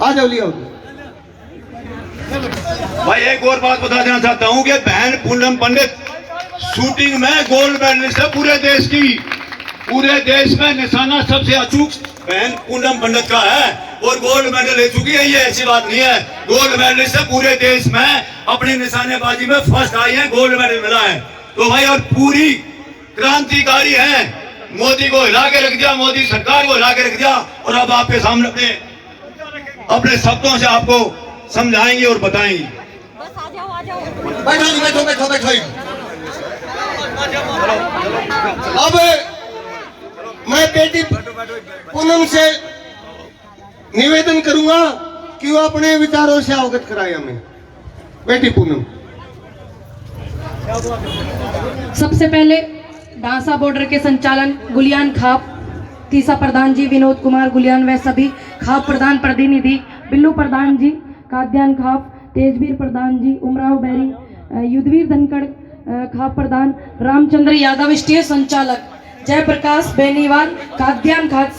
आ जाओ लिया भाई एक और बात बता देना चाहता हूँ कि बहन पूनम पंडित शूटिंग में गोल्ड मेडलिस्ट है पूरे देश की। पूरे देश में निशाना सबसे अचूक बहन पूनम पंडित का है और गोल्ड मेडल ले चुकी है। ये ऐसी बात नहीं है, गोल्ड मेडलिस्ट है पूरे देश में, अपनी निशानेबाजी में फर्स्ट आई है, गोल्ड मेडल मिला है। तो भाई और पूरी क्रांतिकारी है, मोदी को हिला के रख दिया, मोदी सरकार को हिला के रख दिया। और अब आपके सामने अपने शब्दों से आपको समझाएंगे और बताएंगे। बैठो बैठो बैठो। अब मैं बेटी पूनम से निवेदन करूंगा कि वो अपने विचारों से अवगत कराए हमें। बेटी पूनम। सबसे पहले डांसा बॉर्डर के संचालन गुलियान खाप, तीसा प्रधान जी, विनोद कुमार गुलियान व सभी खाप प्रधान प्रतिनिधि, बिल्लू प्रधान जी, काद्यान खाप, तेजवीर प्रधान जी, उमराव बैरी, युद्धवीर धनखड़ खाप प्रधान, रामचंद्र यादव स्टेज संचालक, जयप्रकाश बेनीवाल काद्यान खाप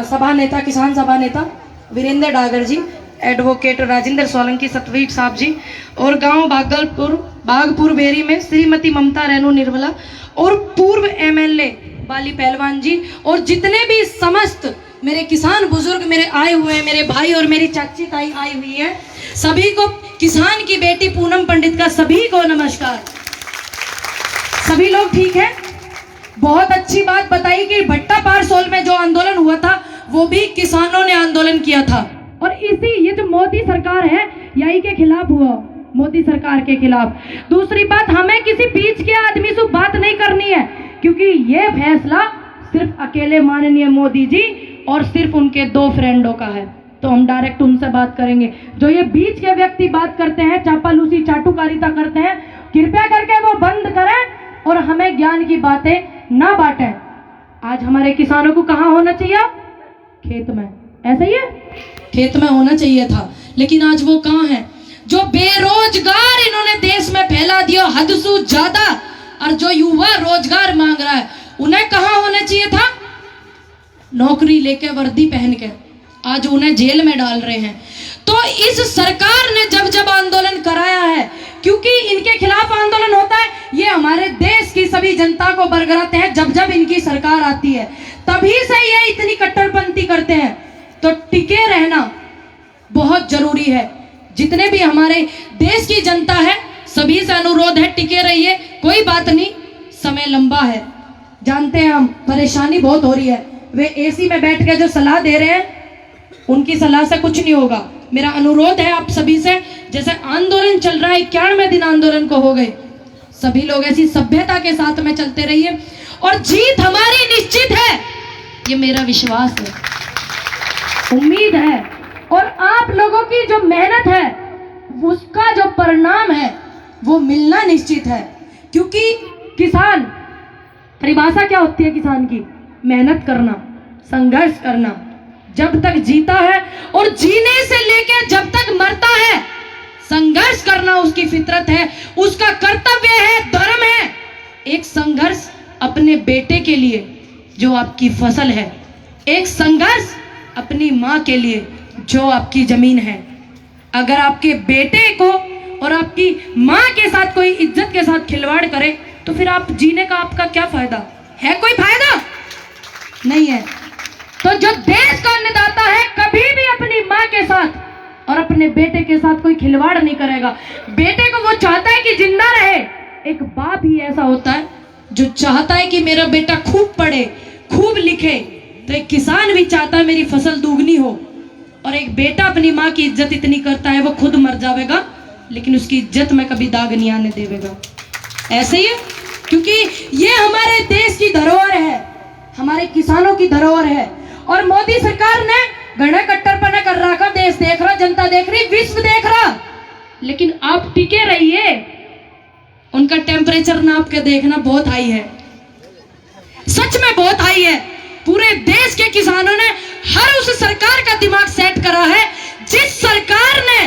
सभा नेता, किसान सभा नेता वीरेंद्र डागर जी, एडवोकेट राजेंद्र सोलंकी सतवीर साहब जी, और गांव बागपुर बेरी में श्रीमती ममता रेणु निर्मला और पूर्व एमएलए बाली पहलवान जी, और जितने भी समस्त मेरे किसान बुजुर्ग मेरे आए हुए हैं, मेरे भाई और मेरी चाची ताई आई हुई है, सभी को किसान की बेटी पूनम पंडित का सभी को नमस्कार। सभी लोग ठीक है? बहुत अच्छी बात बताई कि भट्टा पारसोल में जो आंदोलन हुआ था वो भी किसानों ने आंदोलन किया था, और ये जो मोदी सरकार है यही के खिलाफ हुआ, मोदी सरकार के खिलाफ। दूसरी बात, हमें किसी बीच के आदमी से बात नहीं करनी है, क्योंकि ये फैसला सिर्फ अकेले माननीय मोदी जी और सिर्फ उनके 2 फ्रेंडों का है। तो हम डायरेक्ट उनसे बात करेंगे। जो ये बीच के व्यक्ति बात करते हैं, चापालूसी चाटुकारिता करते हैं, कृपया करके वो बंद करें और हमें ज्ञान की बातें ना बांटें। आज हमारे किसानों को कहाँ होना चाहिए? खेत में। ऐसा ही है, खेत में होना चाहिए था, लेकिन आज वो कहाँ है? जो बेरोजगार इन्होंने देश में फैला दिया हद से ज्यादा, और जो युवा रोजगार मांग रहा है उन्हें कहाँ होना चाहिए था? नौकरी लेके वर्दी पहन के। आज उन्हें जेल में डाल रहे हैं। तो इस सरकार ने जब जब आंदोलन कराया है, क्योंकि इनके खिलाफ आंदोलन होता है, ये हमारे देश की सभी जनता को बरगराते हैं। जब जब इनकी सरकार आती है तभी से ये इतनी कट्टरपंथी करते हैं। तो टिके रहना बहुत जरूरी है। जितने भी हमारे देश की जनता है सभी से अनुरोध है, टिके रहिए, कोई बात नहीं, समय लंबा है। जानते हैं हम, परेशानी बहुत हो रही है। वे एसी में बैठ के जो सलाह दे रहे हैं उनकी सलाह से कुछ नहीं होगा। मेरा अनुरोध है आप सभी से, जैसे आंदोलन चल रहा है, 91वें दिन आंदोलन को हो गए, सभी लोग ऐसी सभ्यता के साथ में चलते रहिए और जीत हमारी निश्चित है, ये मेरा विश्वास है, उम्मीद है। और आप लोगों की जो मेहनत है उसका जो परिणाम है वो मिलना निश्चित है। क्योंकि किसान, परिभाषा क्या होती है किसान की? मेहनत करना, संघर्ष करना, जब तक जीता है और जीने से लेकर जब तक मरता है संघर्ष करना उसकी फितरत है, उसका कर्तव्य है, धर्म है। एक संघर्ष अपने बेटे के लिए जो आपकी फसल है, एक संघर्ष अपनी माँ के लिए जो आपकी जमीन है। अगर आपके बेटे को और आपकी माँ के साथ कोई इज्जत के साथ खिलवाड़ करे तो फिर आप जीने का आपका क्या फायदा है? कोई फायदा नहीं है। तो जो देश का अन्नदाता है कभी भी अपनी माँ के साथ और अपने बेटे के साथ कोई खिलवाड़ नहीं करेगा। बेटे को वो चाहता है कि जिंदा रहे। एक बाप ही ऐसा होता है जो चाहता है कि मेरा बेटा खूब पढ़े, खूब लिखे। तो एक किसान भी चाहता है मेरी फसल दुगनी हो, और एक बेटा अपनी माँ की इज्जत इतनी करता है वो खुद मर जाएगा लेकिन उसकी इज्जत में कभी दाग नहीं आने देगा। ऐसे ही है, क्योंकि ये हमारे देश की धरोहर है, हमारे किसानों की धरोहर है। और मोदी सरकार ने घना कट्टरपना कर रखा, देश देख रहा, जनता देख रही, विश्व देख रहा, लेकिन आप टिके रहिए। उनका टेम्परेचर नाप के देखना बहुत हाई है, सच में बहुत हाई है। पूरे देश के किसानों ने हर उस सरकार का दिमाग सेट करा है जिस सरकार ने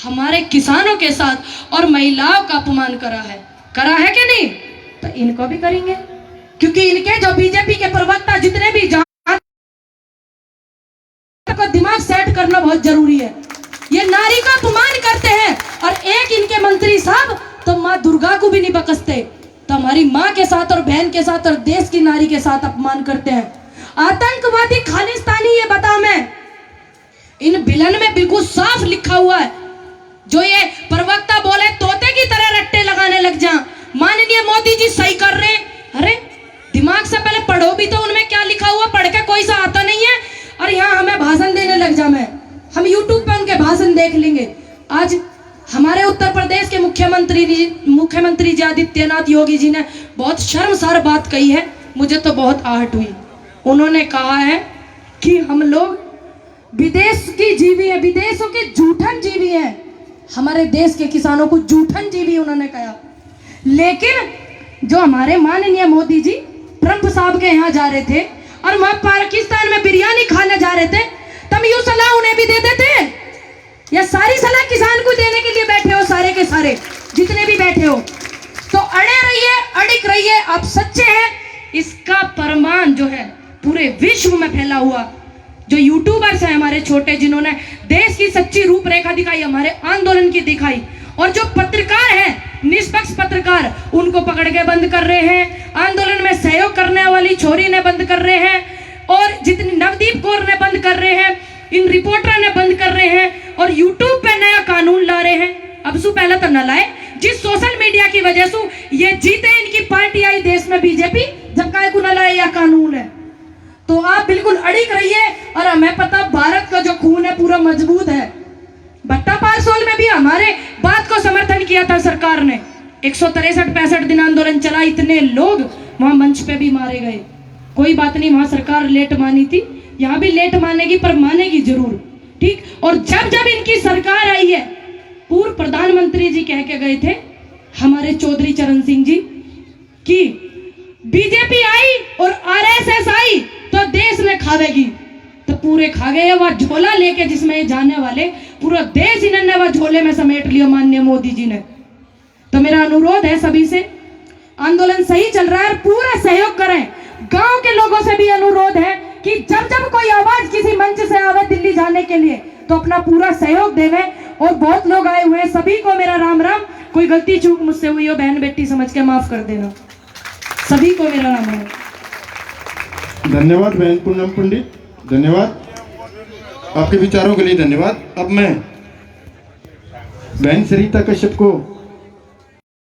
हमारे किसानों के साथ और महिलाओं का अपमान करा है कि नहीं? तो इनको भी करेंगे, क्योंकि इनके जो बीजेपी के प्रवक्ता जितने भी को दिमाग दिमाग सेट करना बहुत जरूरी है। ये नारी का अपमान करते हैं और एक इनके मंत्री साहब तो माँ दुर्गा को भी नहीं बकसते, तो हमारी माँ के साथ और बहन के साथ और देश की नारी के साथ अपमान करते हैं। आतंकवादी खालिस्तानी, ये बताओ मैं, इन बिलन में बिल्कुल साफ लिखा हुआ है। जो ये प्रवक्ता बोले तोते की तरह रट्टे लगाने लग जा, माननीय मोदी जी सही कर रहे हैं। अरे दिमाग से पहले पढ़ो भी तो उनमें क्या लिखा हुआ, पढ़ के कोई सा आता नहीं है और यहाँ हमें भाषण देने लग जा। मैं हम यूट्यूब पे उनके भाषण देख लेंगे। आज हमारे उत्तर प्रदेश के मुख्यमंत्री जी आदित्यनाथ योगी जी ने बहुत शर्मसार बात कही है, मुझे तो बहुत आहट हुई। उन्होंने कहा है कि हम लोग विदेश की जीवी है, विदेशों के जूठन जीवी है। हमारे देश के किसानों को जूठन जीवी उन्होंने कहा। लेकिन जो हमारे माननीय मोदी जी ट्रंप साहब के यहाँ जा रहे थे और वहां पाकिस्तान में बिरयानी खाने जा रहे थे, तब यूं सलाह उन्हें भी दे देते हैं। या सारी सलाह किसान को देने के लिए बैठे हो, सारे के सारे जितने भी बैठे हो, तो अड़े रहिए, अड़िक रहिए, आप सच्चे हैं। इसका प्रमाण जो है पूरे विश्व में फैला हुआ, जो यूट्यूबर्स हैं हमारे छोटे, जिन्होंने देश की सच्ची रूपरेखा दिखाई, हमारे आंदोलन की दिखाई, और जो पत्रकार हैं, निष्पक्ष पत्रकार, उनको पकड़ के बंद कर रहे हैं, आंदोलन में सहयोग करने वाली छोरी ने बंद कर रहे हैं, और जितनी नवदीप कौर ने बंद कर रहे हैं, इन रिपोर्टर ने बंद कर रहे हैं, और यूट्यूब पे नया कानून ला रहे हैं। अब सु पहले तो न लाए, जिस सोशल मीडिया की वजह से ये जीते, इनकी पार्टी आई देश में बीजेपी, जब काय को न लाए यह कानून है। तो आप बिल्कुल अड़िग रहिए। और हमें पता भारत का जो खून है पूरा मजबूत है। भट्टा पारसोल में भी हमारे बात को समर्थन किया था सरकार ने। 163-65 दिन आंदोलन चला, इतने लोग वहां मंच पे भी मारे गए। कोई बात नहीं, वहां सरकार लेट मानी थी, यहाँ भी लेट मानेगी, पर मानेगी जरूर, ठीक। और जब जब इनकी सरकार आई है, पूर्व प्रधानमंत्री जी कह के गए थे हमारे चौधरी चरण सिंह जी कि बीजेपी आई और आरएसएस आई तो देश में खावेगी, तो पूरे खा गए। वह झोला लेके जिसमें ये जाने वाले, पूरा देश इन्होंने वह झोले में समेट लिया माननीय मोदी जी ने। तो मेरा अनुरोध है सभी से, आंदोलन सही चल रहा है, पूरा सहयोग करें। गांव के लोगों से भी अनुरोध है कि जब जब कोई आवाज किसी मंच से आवे दिल्ली जाने के लिए, तो अपना पूरा सहयोग देवे। और बहुत लोग आए हुए हैं, सभी को मेरा राम राम। कोई गलती चूक मुझसे हुई हो, बहन बेटी समझ के माफ कर देना। सभी को मेरा राम राम। धन्यवाद बहन पूनम पंडित, धन्यवाद आपके विचारों के लिए, धन्यवाद। अब मैं बहन सरिता कश्यप को